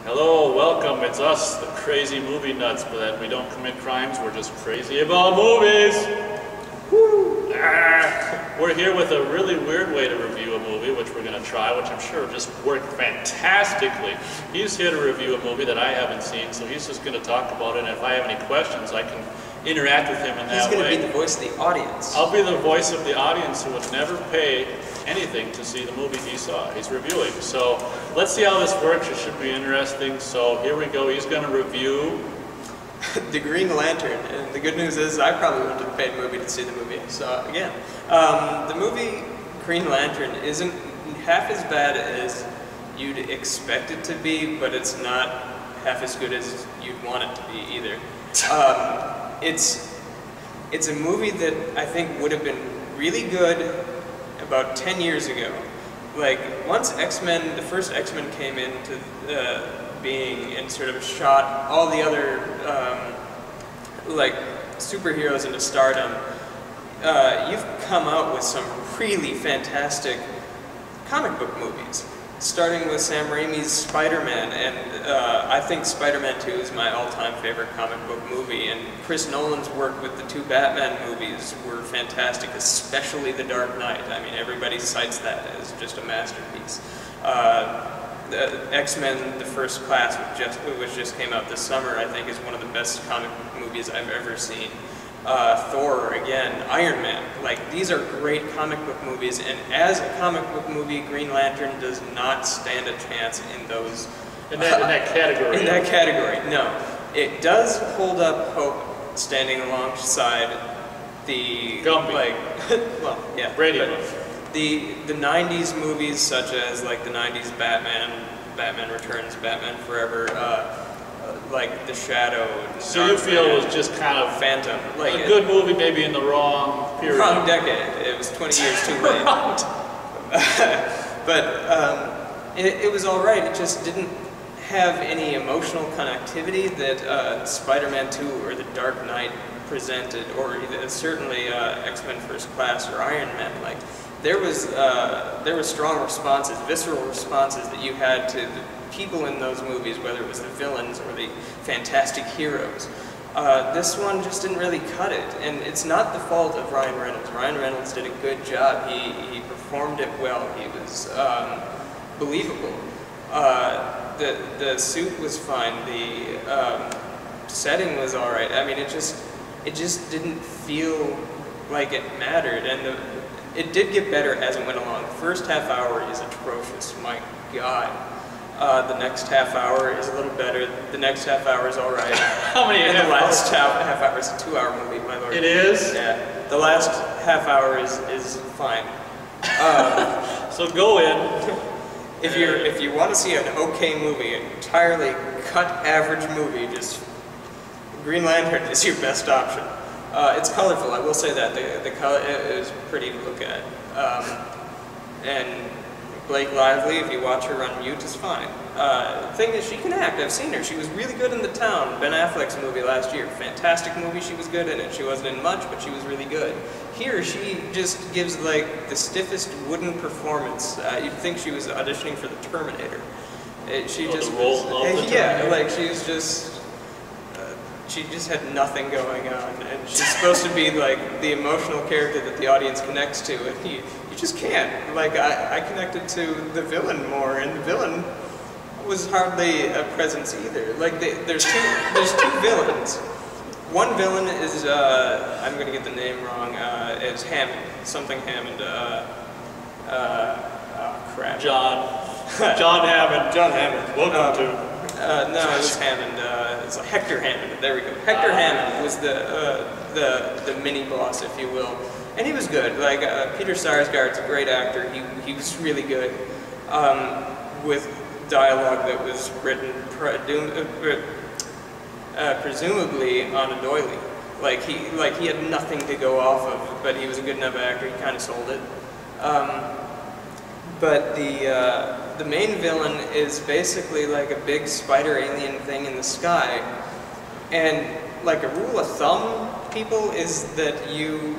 Hello, welcome. It's us, the crazy movie nuts, but we don't commit crimes. We're just crazy about movies. Woo! We're here with a really weird way to review a movie, which we're going to try, which I'm sure just worked fantastically. He's here to review a movie that I haven't seen, so he's just going to talk about it, and if I have any questions, I can interact with him in that way. He's going to be the voice of the audience. I'll be the voice of the audience who would never pay anything to see the movie he saw. He's reviewing. So let's see how this works. It should be interesting. So here we go. He's going to review The Green Lantern. And the good news is I probably went to the paid movie to see the movie. So again, the movie Green Lantern isn't half as bad as you'd expect it to be, but it's not half as good as you'd want it to be either. It's a movie that I think would have been really good about 10 years ago. Like, once X-Men, the first X-Men came into being and sort of shot all the other, like, superheroes into stardom, you've come out with some really fantastic comic book movies. Starting with Sam Raimi's Spider-Man, and I think Spider-Man 2 is my all-time favorite comic book movie, and Chris Nolan's work with the two Batman movies were fantastic, especially The Dark Knight. I mean, everybody cites that as just a masterpiece. The X-Men, The First Class, which just came out this summer, I think is one of the best comic book movies I've ever seen. Thor, again, Iron Man. Like, these are great comic book movies, and as a comic book movie, Green Lantern does not stand a chance in those... in that category. In that category, no. It does hold up Hope standing alongside the... Gumby. Like, well, yeah. Brady. The 90s movies, such as, like, the 90s Batman, Batman Returns, Batman Forever, like The Shadow. So you feel it was just kind of Phantom, like a good movie, maybe in the wrong period. Wrong decade. It was 20 years too late. But it was all right. It just didn't have any emotional connectivity that Spider-Man 2 or The Dark Knight presented, or certainly X-Men First Class or Iron Man. Like, there was strong responses, visceral responses that you had to the people in those movies, whether it was the villains or the fantastic heroes. This one just didn't really cut it, and it's not the fault of Ryan Reynolds. Ryan Reynolds did a good job. He performed it well. He was believable. The suit was fine. The setting was all right. I mean, it just didn't feel like it mattered, and it did get better as it went along. The first half hour is atrocious. My God. The next half hour is a little better. The next half hour is all right. How many? And the last half hour is a 2-hour movie, my lord. It is? Yeah. The last half hour is fine. So go in. If you want to see an okay movie, an entirely cut average movie, just Green Lantern is your best option. It's colorful, I will say that. The color is pretty to look at. And Blake Lively, if you watch her on mute, is fine. The thing is, she can act. I've seen her. She was really good in The Town, Ben Affleck's movie last year. Fantastic movie. She was good in it. She wasn't in much, but she was really good. Here, she just gives, like, the stiffest wooden performance. You'd think she was auditioning for The Terminator. She just the role of the yeah, like, she just had nothing going on, and she's supposed to be like the emotional character that the audience connects to, and you just can't. Like, I connected to the villain more, and the villain was hardly a presence either. Like, there's two villains. One villain is I'm gonna get the name wrong. It's Hammond, something Hammond. Oh crap. John Hammond. John Hammond. Welcome to. No, it was Hammond. It's like Hector Hammond. There we go. Hector Hammond was the mini boss, if you will, and he was good. Like, Peter Sarsgaard's a great actor. He was really good, with dialogue that was written presumably on a doily. Like he had nothing to go off of, but he was a good enough actor. He kind of sold it. But the main villain is basically like a big spider alien thing in the sky, and like a rule of thumb, people, is that you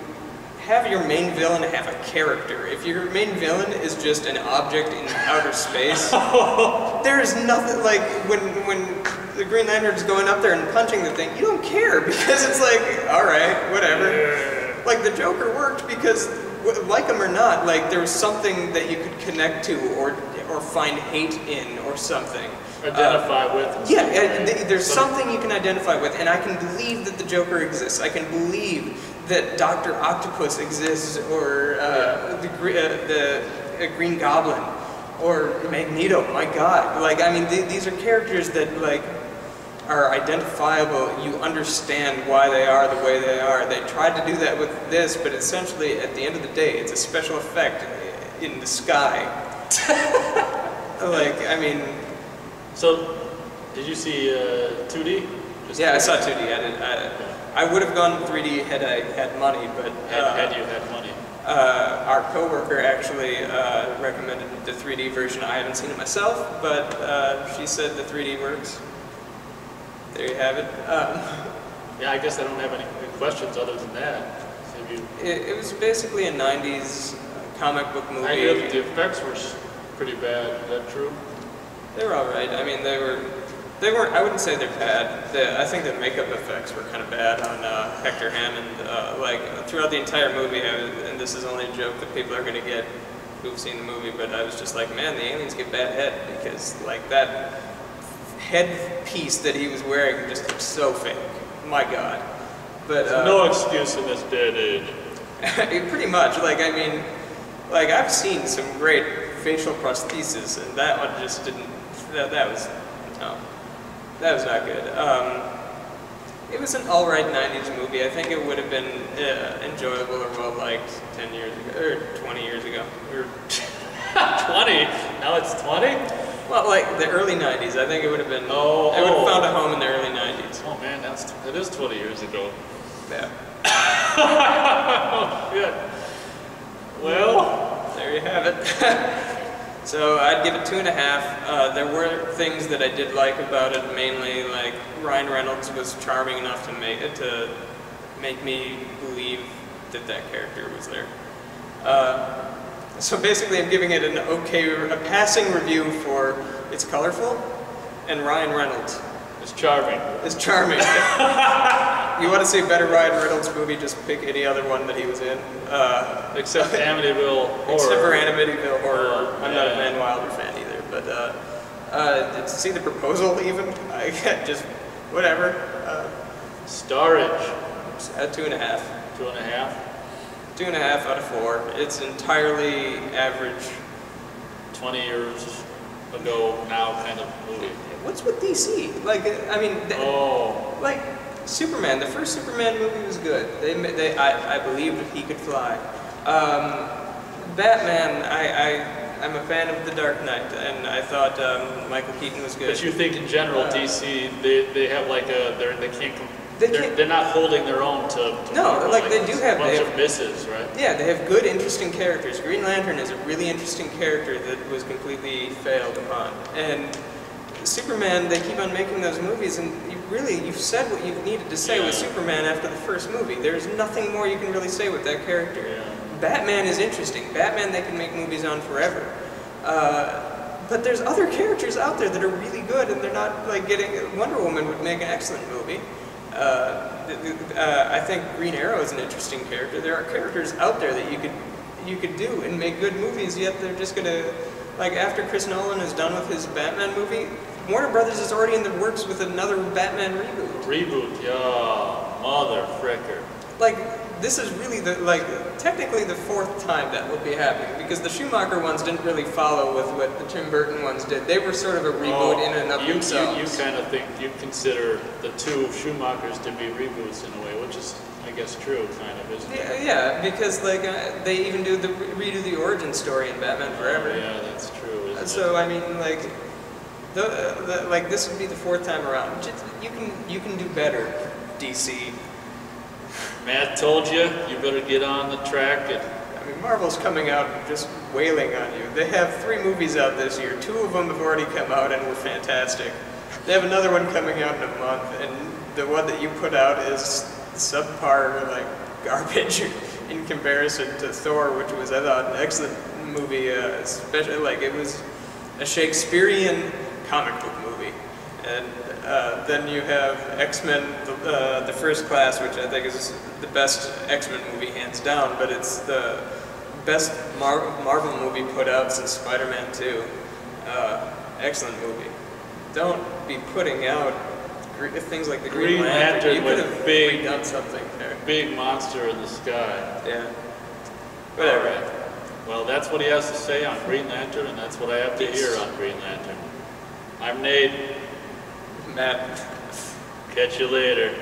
have your main villain have a character. If your main villain is just an object in outer space, there is nothing, like, when the Green Lantern's going up there and punching the thing, you don't care, because it's like, alright, whatever. Like, the Joker worked because, like him or not, like, there was something that you could connect to, or find hate in, or something. Identify with. Yeah, there's something you can identify with, and I can believe that the Joker exists. I can believe that Dr. Octopus exists, or the Green Goblin, or Magneto. My God, like, I mean, these are characters that, like, are identifiable. You understand why they are the way they are. They tried to do that with this, but essentially, at the end of the day, it's a special effect in the sky. Like, I mean. So, did you see 2D? Yeah, I saw 2D. I would have gone 3D had I had money, but had you had money. Our coworker actually recommended the 3D version. I haven't seen it myself, but she said the 3D works. There you have it. Yeah, I guess I don't have any questions other than that. It was basically a 90s comic book movie. I hear that the effects were pretty bad. Is that true? They were alright. I mean, they weren't, I wouldn't say they're bad. I think the makeup effects were kind of bad on Hector Hammond. Like, throughout the entire movie, and this is only a joke that people are going to get who've seen the movie, but I was just like, man, the aliens get bad head, because, like, that headpiece that he was wearing just looked so fake. My God. But there's no excuse in this day and age. Pretty much. Like, I mean, like, I've seen some great facial prosthesis, and that one just didn't. That was not good. It was an alright 90s movie. I think it would have been enjoyable or well liked 10 years ago, or 20 years ago. Or 20? Now it's 20? Well, like the early 90s. I think it would have been. It would have found a home in the early 90s. Oh man, that is 20 years ago. Yeah. Oh, shit. Well, there you have it. So I'd give it 2.5. There were things that I did like about it, mainly like Ryan Reynolds was charming enough to make me believe that character was there. So basically I'm giving it a passing review for it's colorful, and Ryan Reynolds. It's charming. It's charming. You want to see a better Ryan Reynolds movie, just pick any other one that he was in. Except Amityville Horror. Except for Amityville Horror. I'm not a Van Wilder fan either, but to see The Proposal even, I just, whatever. Starage. At 2.5. 2.5? 2.5 out of 4. It's entirely average. 20 years ago now kind of movie. What's with DC? Like, I mean, like Superman. The first Superman movie was good. I believed he could fly. Batman. I'm a fan of The Dark Knight, and I thought Michael Keaton was good. But you think in general DC they have like they're not holding their own to no, like they do have a bunch of misses, right? Yeah, they have good, interesting characters. Green Lantern is a really interesting character that was completely failed upon, and Superman, they keep on making those movies, and you've said what you needed to say with Superman after the first movie. There's nothing more you can really say with that character. Yeah. Batman is interesting. Batman they can make movies on forever. But there's other characters out there that are really good, and they're not like getting. Wonder Woman would make an excellent movie. I think Green Arrow is an interesting character. There are characters out there that you could do and make good movies, yet they're just gonna, like, after Chris Nolan is done with his Batman movie, Warner Brothers is already in the works with another Batman reboot. Yeah, mother fricker. Like, this is really technically the 4th time that will be happening, because the Schumacher ones didn't really follow with what the Tim Burton ones did. They were sort of a reboot in and of themselves. You kind of think, you consider the two Schumachers to be reboots in a way, which is, I guess, true, kind of, isn't it? Yeah, because like they even redo the origin story in Batman Forever. Oh, yeah, that's true, isn't so, it? I mean, like, like this would be the 4th time around. Just, you can do better, DC. Matt told you better get on the track. I mean, Marvel's coming out just wailing on you. They have 3 movies out this year. 2 of them have already come out and were fantastic. They have another one coming out in a month, and the one that you put out is subpar, like, garbage. in comparison to Thor, which was, I thought, an excellent movie, especially, like, it was a Shakespearean comic book movie. And then you have X-Men, the First Class, which I think is the best X-Men movie, hands down, but it's the best Marvel movie put out since Spider-Man 2. Excellent movie. Don't be putting out things like the Green Lantern. You could have done something there. Big monster in the sky. Yeah. Whatever. All right. Well, that's what he has to say on Green Lantern, and that's what I have to hear on Green Lantern. I'm Nate. Matt. Catch you later.